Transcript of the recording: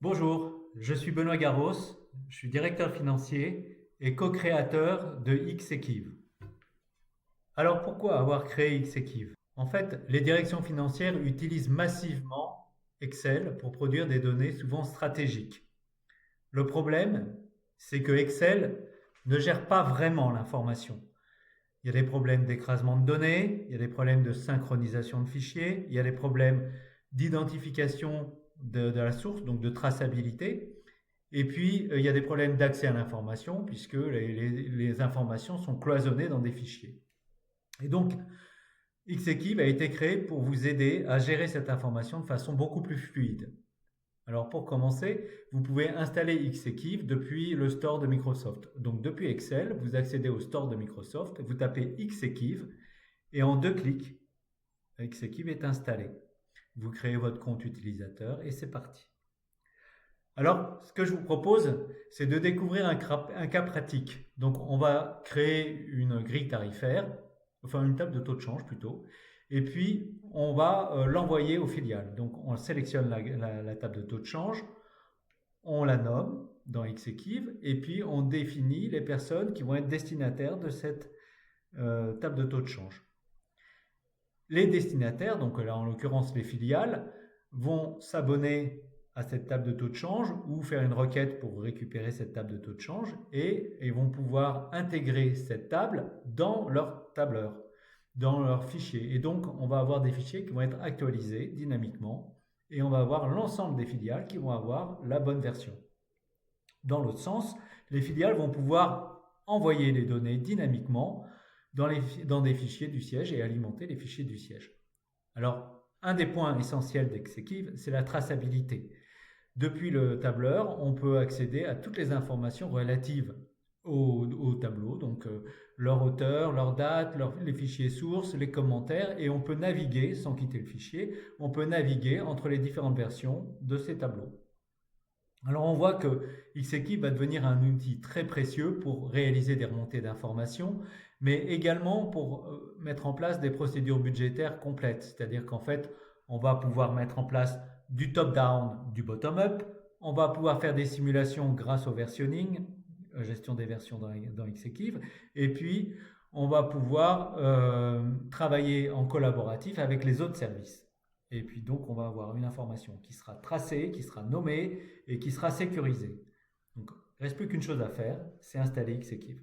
Bonjour, je suis Benoît Garros, je suis directeur financier et co-créateur de Xequive. Alors pourquoi avoir créé Xequive? En fait, les directions financières utilisent massivement Excel pour produire des données souvent stratégiques. Le problème, c'est que Excel ne gère pas vraiment l'information. Il y a des problèmes d'écrasement de données, il y a des problèmes de synchronisation de fichiers, il y a des problèmes d'identification de la source, donc de traçabilité. Et puis, il y a des problèmes d'accès à l'information puisque les informations sont cloisonnées dans des fichiers. Et donc, Xequive a été créé pour vous aider à gérer cette information de façon beaucoup plus fluide. Alors, pour commencer, vous pouvez installer Xequive depuis le store de Microsoft. Donc, depuis Excel, vous accédez au store de Microsoft, vous tapez Xequive et en 2 clics, Xequive est installé. Vous créez votre compte utilisateur et c'est parti. Alors, ce que je vous propose, c'est de découvrir un cas pratique. Donc, on va créer une grille tarifaire, enfin une table de taux de change plutôt, et puis on va l'envoyer aux filiales. Donc, on sélectionne la table de taux de change, on la nomme dans Xequive, et puis on définit les personnes qui vont être destinataires de cette table de taux de change. Les destinataires, donc là en l'occurrence les filiales, vont s'abonner à cette table de taux de change ou faire une requête pour récupérer cette table de taux de change et vont pouvoir intégrer cette table dans leur tableur, dans leur fichier. Et donc on va avoir des fichiers qui vont être actualisés dynamiquement et on va avoir l'ensemble des filiales qui vont avoir la bonne version. Dans l'autre sens, les filiales vont pouvoir envoyer les données dynamiquement dans des fichiers du siège et alimenter les fichiers du siège. Alors, un des points essentiels d'Exequive, c'est la traçabilité. Depuis le tableur, on peut accéder à toutes les informations relatives au tableau, donc leur auteur, leur date, les fichiers sources, les commentaires, et on peut naviguer, sans quitter le fichier, on peut naviguer entre les différentes versions de ces tableaux. Alors on voit que Xequive va devenir un outil très précieux pour réaliser des remontées d'informations, mais également pour mettre en place des procédures budgétaires complètes. C'est-à-dire qu'en fait, on va pouvoir mettre en place du top-down, du bottom-up, on va pouvoir faire des simulations grâce au versionning, gestion des versions dans Xequive, et puis on va pouvoir travailler en collaboratif avec les autres services. Et puis donc on va avoir une information qui sera tracée, qui sera nommée et qui sera sécurisée. Donc il ne reste plus qu'une chose à faire, c'est installer Xequive.